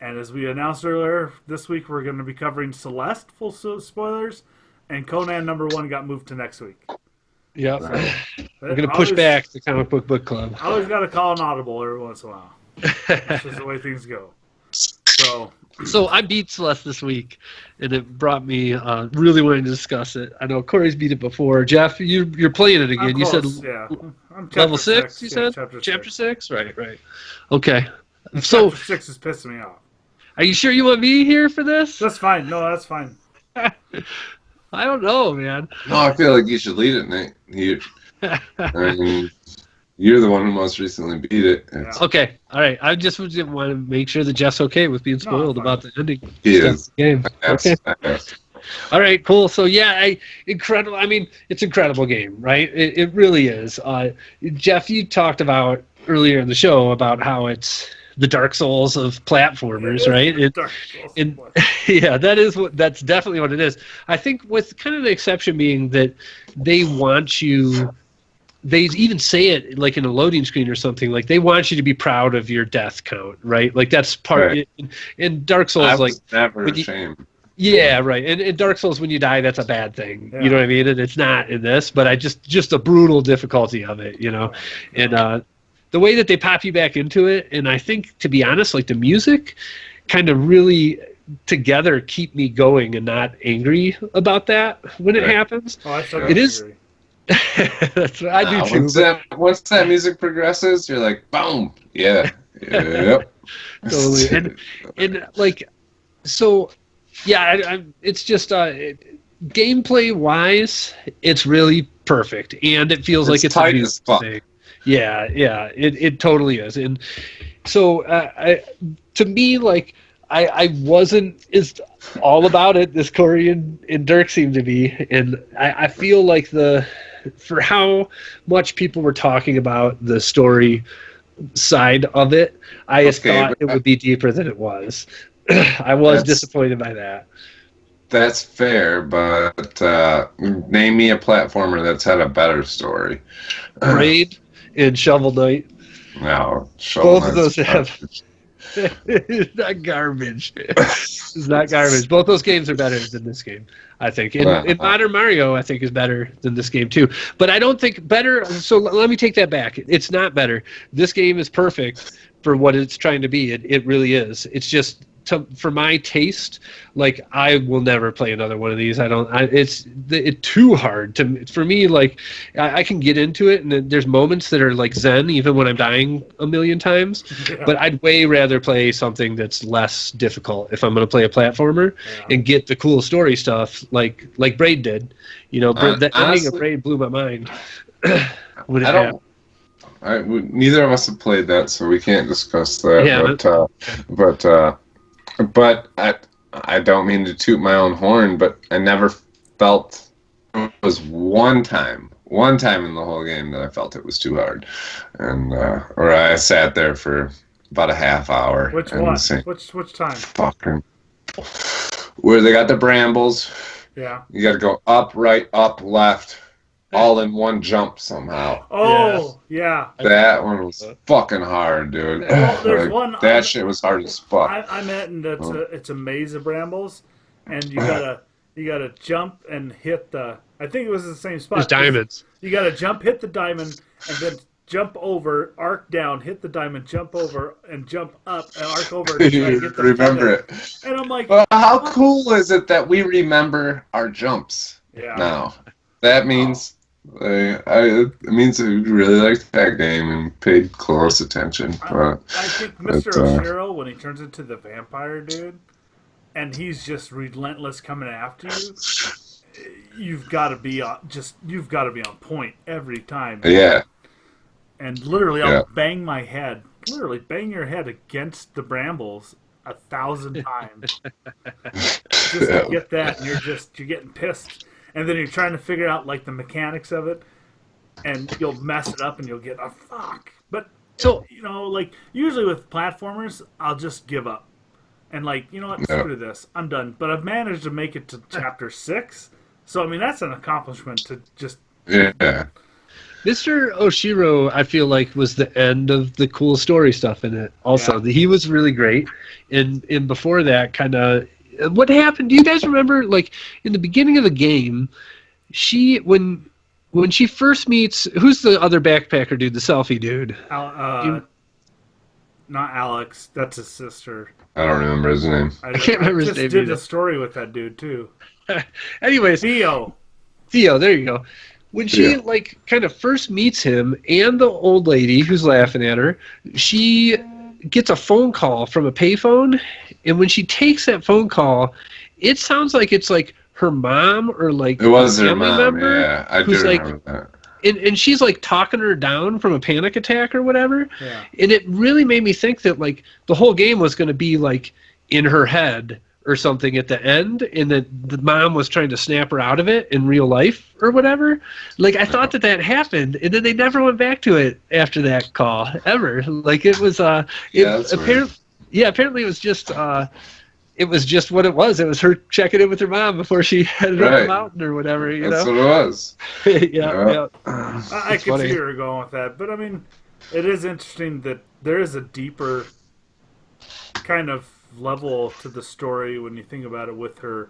And as we announced earlier, this week we're going to be covering Celeste, full spoilers, and Conan #1 got moved to next week. Yep. We're going to push back the comic book club. I always got to call an audible every once in a while. That's just the way things go. So I beat Celeste this week, and it brought me really wanting to discuss it. I know Corey's beat it before. Jeff, you're playing it again. You said I'm level 6. You said chapter 6. Right. Okay. So chapter 6 is pissing me off. Are you sure you want me here for this? That's fine. No, that's fine. I don't know, man. No, I feel like you should lead it, Nate. You're the one who most recently beat it. Okay, all right. I just want to make sure that Jeff's okay with being spoiled about the ending. He is. Game. Okay. All right, cool. So yeah, incredible. I mean, it's an incredible game, right? It really is. Jeff, you talked about earlier in the show about how it's the Dark Souls of platformers, right? Yeah, that's definitely what it is. I think with kind of the exception being that they want you they even say it like in a loading screen or something. Like they want you to be proud of your death count, right? Like that's part. Right. In Dark Souls, I like was never ashamed. yeah, right. And in Dark Souls, when you die, that's a bad thing. Yeah. You know what I mean? And it's not in this, but I just the brutal difficulty of it, you know. And the way that they pop you back into it, and I think, to be honest, like the music kind of really together keep me going and not angry about that when it happens. Oh, I still It is. angry. That's what I do too. Once that music progresses, you're like, boom, yeah, yep. Totally. And like, so, yeah, it's just gameplay wise, it's really perfect, and it feels like it's tight a as fuck. thing. Yeah, it totally is. And so, to me, like, I wasn't as all about it as Corey and Dirk seemed to be, and I feel like for how much people were talking about the story side of it, I just thought it would be deeper than it was. I was disappointed by that. That's fair, but name me a platformer that's had a better story. Braid and Shovel Knight. No, Shovel Both of those have. It's not garbage. It's not garbage. Both those games are better than this game, I think. And Modern Mario, I think, is better than this game, too. But I don't think better... So let me take that back. It's not better. This game is perfect for what it's trying to be. It really is. It's just... for my taste, like I will never play another one of these. It's too hard for me. Like I can get into it, and then there's moments that are like zen, even when I'm dying a million times. Yeah. But I'd way rather play something that's less difficult if I'm going to play a platformer and get the cool story stuff, like Braid did. You know, that ending of Braid blew my mind. Neither of us have played that, so we can't discuss that. Yeah, But I don't mean to toot my own horn, but I never felt it was one time in the whole game that I felt it was too hard, and or I sat there for about a half hour. Which one? Which time? Fucking where they got the brambles. Yeah. You got to go up, right, up, left, all in one jump somehow. Oh, yeah. That one was fucking hard, dude. Well, there's one. That shit was hard as fuck. I met, and it's a maze of brambles, and you gotta jump and hit the. I think it was the same spot. There's diamonds. You gotta jump, hit the diamond, and then jump over, arc down, hit the diamond, jump over, and jump up, and arc over. And try to get the remember it. And I'm like, well, how cool is it that we remember our jumps? Yeah. Now, that means. It means that we really liked that game and paid close attention. I think Mr. Oshiro, when he turns into the vampire dude, and he's just relentless coming after you, you've got to be on point every time. Yeah. And literally, I'll bang your head against the brambles 1,000 times just to get that, and you're getting pissed. And then you're trying to figure out like the mechanics of it, and you'll mess it up, and you'll get fuck. But so like usually with platformers, I'll just give up, and like screw this, I'm done. But I've managed to make it to chapter 6, so I mean that's an accomplishment to just. Yeah. Mr. Oshiro, I feel like, was the end of the cool story stuff in it. Also, he was really great, and before that, kind of. What happened? Do you guys remember, like, in the beginning of the game, when she first meets, who's the other backpacker dude, the selfie dude? Not Alex. That's his sister. I don't remember his name. I can't remember his name. I just did a story with that dude too. Anyways, Theo. There you go. When she like kind of first meets him and the old lady who's laughing at her, she gets a phone call from a payphone, and when she takes that phone call, it sounds like it's like her mom or like it was a family family member. Yeah, I do remember that. And she's like talking her down from a panic attack or whatever. Yeah. And it really made me think that like the whole game was going to be like in her head or something at the end, and that the mom was trying to snap her out of it in real life or whatever. Like, I thought that happened, and then they never went back to it after that call, ever. Like, it was, apparently it was just, it was just what it was. It was her checking in with her mom before she headed up the mountain or whatever. That's what it was. yeah. I could see her going with that, but I mean, it is interesting that there is a deeper kind of level to the story when you think about it with her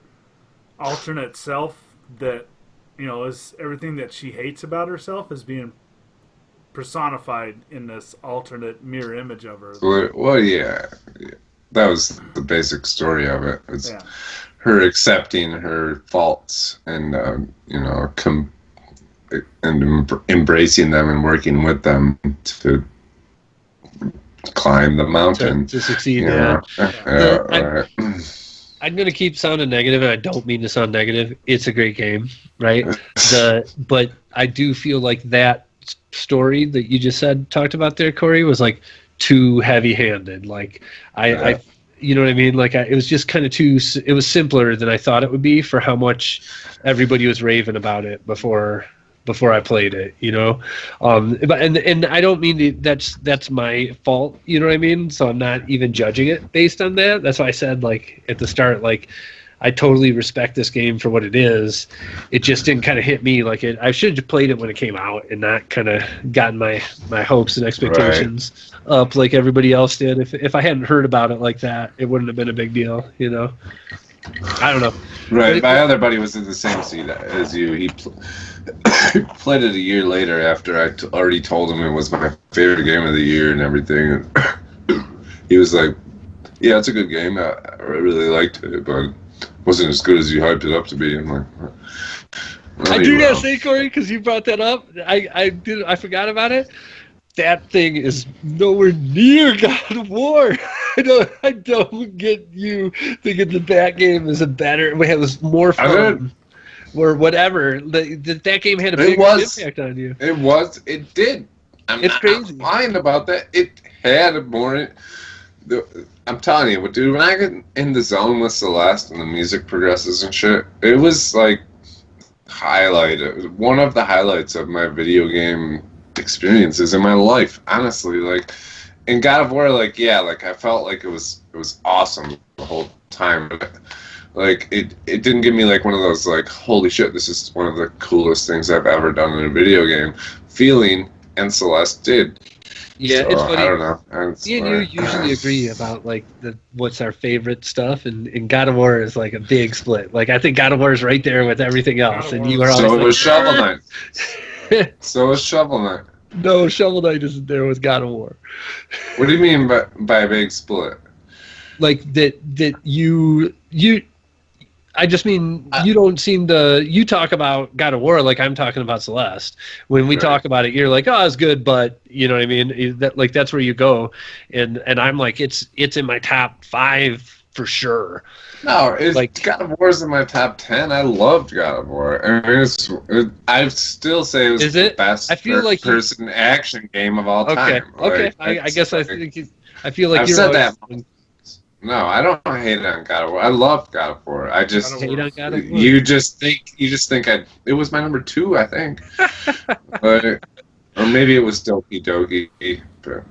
alternate self that, you know, is everything that she hates about herself is being personified in this alternate mirror image of her. Well, yeah. That was the basic story of it. It's her accepting her faults and, embracing them and working with them to climb the mountain. To succeed, I'm going to keep sounding negative, and I don't mean to sound negative. It's a great game, right? But I do feel like that story that you just talked about there, Corey, was like too heavy-handed. Like I you know what I mean? Like it was just kind of it was simpler than I thought it would be for how much everybody was raving about it before I played it, you know. But I don't mean that's my fault, you know what I mean? So I'm not even judging it based on that. That's why I said, like, at the start, like, I totally respect this game for what it is. It just didn't kind of hit me like it. I should have played it when it came out and not kind of gotten my hopes and expectations up like everybody else did. If I hadn't heard about it like that, it wouldn't have been a big deal, you know. I don't know. Right, my other buddy was in the same seat as you. He played it a year later after I already told him it was my favorite game of the year and everything. And he was like, "Yeah, it's a good game. I really liked it, but it wasn't as good as you hyped it up to be." I'm like, I do gotta say, Corey, because you brought that up. I forgot about it. That thing is nowhere near God of War. I don't get you thinking that game is it was more fun or whatever. That game had a big impact on you. It did. It's crazy. I'm lying about that. It had more. I'm telling you, dude, when I get in the zone with Celeste and the music progresses and shit, it was like one of the highlights of my video game experiences in my life, honestly. Like in God of War, like I felt like it was awesome the whole time, but like it didn't give me like one of those like holy shit, this is one of the coolest things I've ever done in a video game feeling, and Celeste did. Yeah, so, it's funny. I don't know. Me and you usually agree about like what's our favorite stuff, and God of War is like a big split. Like I think God of War is right there with everything else, and you are always so was Shovel Knight. So is Shovel Knight. No, Shovel Knight isn't there with God of War. What do you mean by a big split? Like that you I just mean you don't seem to. You talk about God of War like I'm talking about Celeste. When we talk about it, you're like, "Oh, it's good," but you know what I mean. That's where you go, and I'm like, it's in my top 5 for sure. No, God of War's in my top 10. I loved God of War. I mean, I still say it was the best first-person action game of all time. Okay. I guess I feel like I've said that. No, I don't hate on God of War. I love God of War. I just hate on God of War. You just think it was my number 2, I think. Or maybe it was Doki Doki, but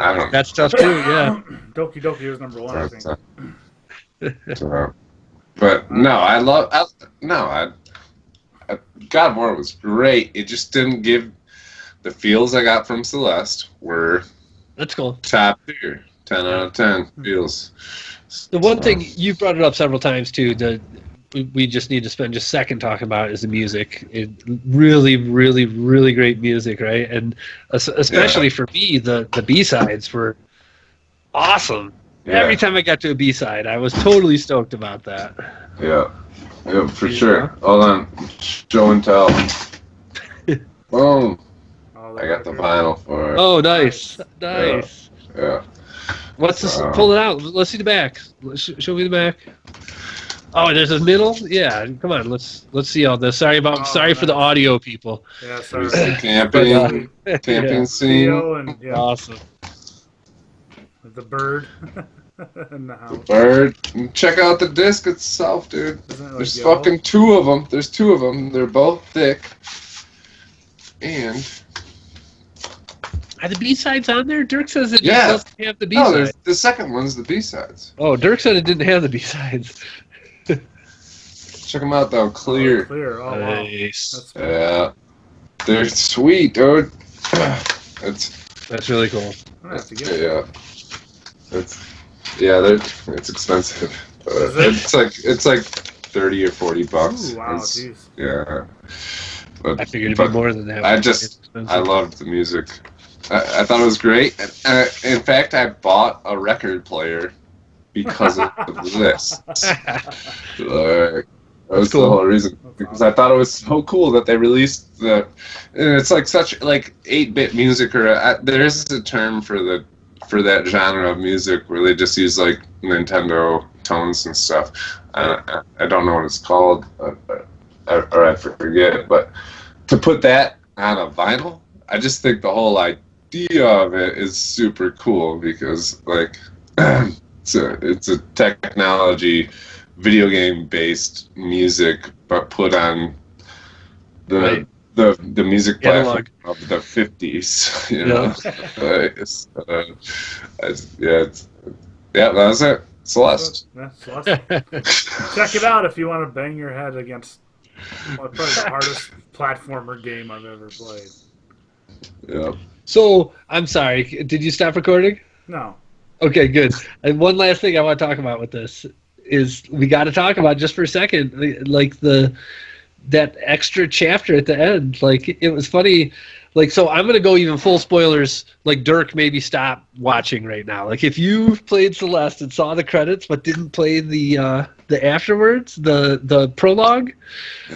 I don't know. That's tough too, yeah. Doki Doki was number 1, I think. But no, God of War was great. It just didn't give the feels I got from Celeste were that's cool. Top tier. 10 out of 10 feels. The one thing you brought it up several times too. We just need to spend just a second talking about is the music. It really, really, really great music, right? And especially for me, the B-sides were awesome. Yeah. Every time I got to a B-side, I was totally stoked about that. Yeah, for sure. Hold on, show and tell. Boom. I got the vinyl for it. Oh, nice. Yeah. What's this? Pull it out. Let's see the back. Show me the back. Oh, there's a middle. Yeah, come on. Let's see all this. Sorry for the audio, people. Yeah, sorry. Camping scene. Awesome. The bird. In the house. The bird. Check out the disc itself, dude. There's fucking 2 of them. There's 2 of them. They're both thick. And Are the B-sides on there? Dirk says it Yeah. just doesn't have the No, B-sides. the second one's the B-sides. Oh, Dirk said it didn't have the B-sides. Check them out, though. Clear. Clear. Oh, wow. Nice. That's Yeah. They're sweet, dude. That's really cool. I'm gonna have to get it. It's expensive. Is it? It's like $30 or $40. Ooh, wow, It's- jeez. Yeah. But, I figured it'd be more than that. I It's just, expensive. I loved the music. I thought it was great. In fact, I bought a record player because of this. That was cool. the whole reason. Because I thought it was so cool that they released and it's like such like 8-bit music, or there is a term for that genre of music where they just use like Nintendo tones and stuff. I don't know what it's called, or I forget. But to put that on a vinyl, I just think the whole idea of it is super cool because like it's a technology video game based music, but put on the music platform of the 50s. You know, that was it. Celeste. Yeah, Celeste. Check it out if you want to bang your head against probably the hardest platformer game I've ever played. Yeah. So, I'm sorry. Did you stop recording? No. Okay, good. And one last thing I want to talk about with this is we got to talk about just for a second, like that extra chapter at the end. Like, it was funny. Like, so I'm gonna go even full spoilers. Like, Dirk, maybe stop watching right now. Like, if you played Celeste and saw the credits but didn't play the afterwards, the prologue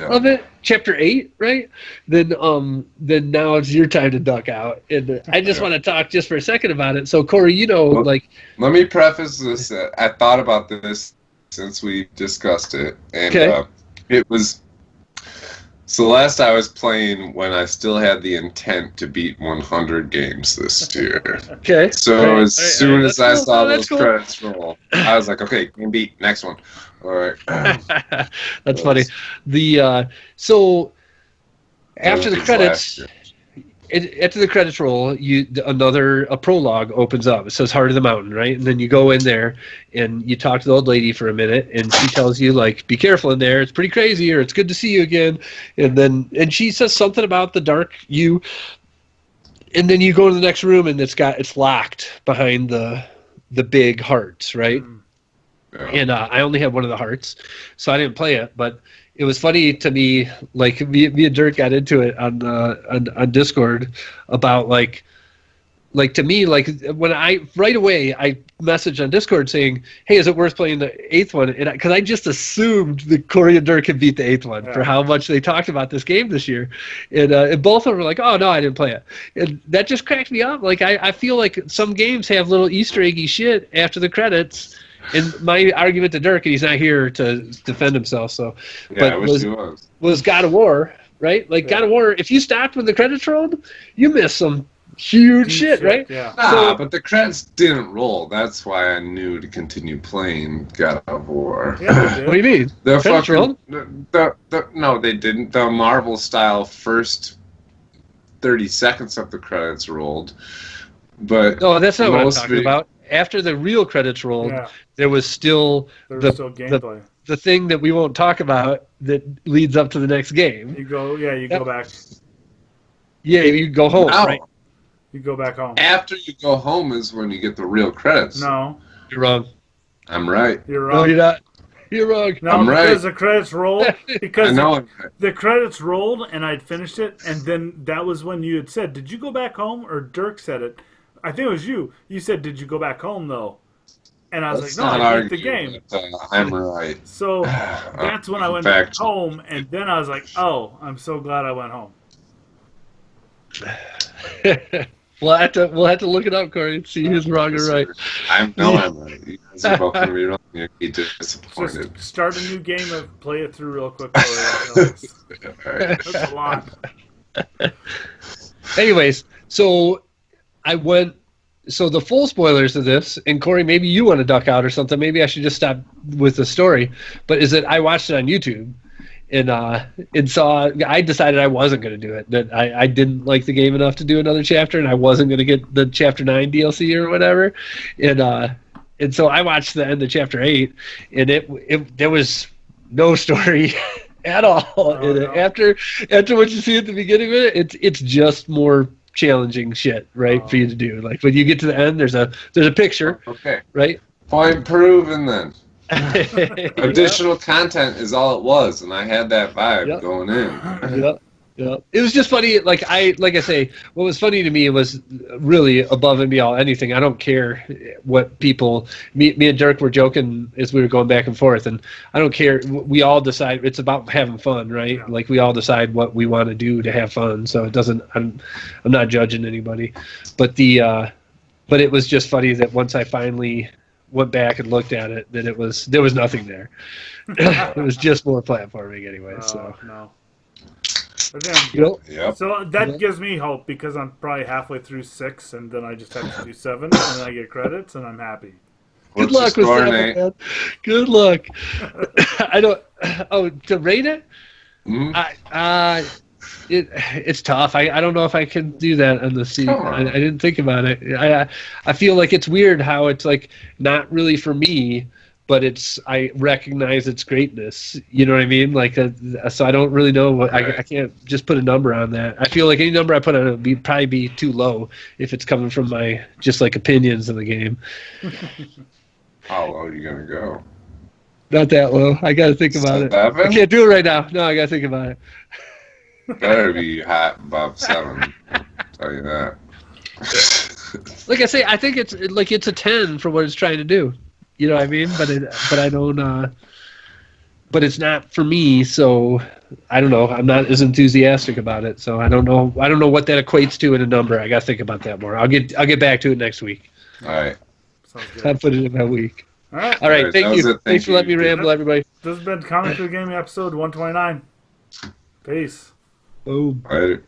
of it, chapter 8, right? Then now it's your time to duck out. And I just want to talk just for a second about it. So, Corey, you know, Well, like, let me preface this. I thought about this since we discussed it, and it was Celeste I was playing when I still had the intent to beat 100 games this year. okay. So as soon as I saw that's those credits roll, I was like, okay, game beat, next one. All right. That's funny. So after the credits, after the credits roll, a prologue opens up. It says Heart of the Mountain, right? And then you go in there and you talk to the old lady for a minute, and she tells you, like, be careful in there. It's pretty crazy, or it's good to see you again. And she says something about the dark you. And then you go to the next room, and it's locked behind the big hearts, right? Yeah. And I only had one of the hearts, so I didn't play it. But it was funny to me, like me and Dirk got into it on Discord about like to me, like when I right away I messaged on Discord saying, "Hey, is it worth playing the 8th one?" And because I just assumed that Corey and Dirk had beat the 8th one for how much they talked about this game this year, and both of them were like, "Oh no, I didn't play it," and that just cracked me up. Like I feel like some games have little Easter eggy shit after the credits. And my argument to Dirk, and he's not here to defend himself, so. Yeah, but I wish he was. Was God of War, right? Like God of War, if you stopped when the credits rolled, you missed some huge shit, right? Yeah. Nah, but the credits didn't roll. That's why I knew to continue playing God of War. Yeah, they did. What do you mean? The Credits rolled? no, they didn't. The Marvel style first 30 seconds of the credits rolled, but No, that's not what I'm most talking about. After the real credits rolled, there was still still gameplay. the thing that we won't talk about that leads up to the next game. You go back. Yeah, you go home, No. right? You go back home. After you go home is when you get the real credits. No, You're wrong. I'm right. you're No, wrong. you're not. You're wrong. No, I'm right. because the credits rolled. I Because know I'm right. the credits rolled, and I'd finished it, and then that was when you had said, "Did you go back home?" Or Dirk said it. I think it was you. You said, "Did you go back home though?" And I was Let's like, "No, not I beat the argue, game." but, I'm right. So that's when I went Fact. back home, and then I was like, "Oh, I'm so glad I went home." We'll have to look it up, Corey, and see who's wrong or right. I'm right. You guys are both gonna be wrong. You're gonna be disappointed. Just start a new game and play it through real quick. That's All right. a lot. Anyways, so I went. So the full spoilers of this, and Corey, maybe you want to duck out or something. Maybe I should just stop with the story. But is that I watched it on YouTube, and so I decided I wasn't going to do it. That I didn't like the game enough to do another chapter, and I wasn't going to get the Chapter 9 DLC or whatever. And so I watched the end of Chapter 8, and there was no story at all in it. After what you see at the beginning of it, it's just more challenging shit, right, for you to do. Like when you get to the end, there's a picture, right? Point proven then. Additional content is all it was, and I had that vibe going in. Yep. It was just funny. Like I say, what was funny to me was really above and beyond anything. I don't care what people. Me and Dirk were joking as we were going back and forth, and I don't care. We all decide. It's about having fun, right? Yeah. Like we all decide what we want to do to have fun. So it doesn't. I'm not judging anybody, but it was just funny that once I finally went back and looked at it, that there was nothing there. It was just more platforming anyway. No. Yep. So that gives me hope because I'm probably halfway through 6, and then I just have to do 7, and then I get credits, and I'm happy. Good luck with 7, man. Good luck. I don't. Oh, to rate it, it's tough. I don't know if I can do that on the seat. I didn't think about it. I feel like it's weird how it's like not really for me. But I recognize its greatness. You know what I mean? Like, so I don't really know what I can't just put a number on that. I feel like any number I put on it would probably be too low if it's coming from my just like opinions of the game. How low are you gonna go? Not that low. I got to think about it. I can't do it right now. No, I got to think about it. Better be hot above 7. I'll tell you that. Like I say, I think it's a 10 for what it's trying to do. You know what I mean? But I don't. But it's not for me, so I don't know. I'm not as enthusiastic about it, so I don't know. I don't know what that equates to in a number. I got to think about that more. I'll get back to it next week. All right. Sounds good. I'll put it in that week. All right. Thank you. Thanks for letting me ramble, everybody. This has been Comically Gaming episode 129. Peace. Boom. Later.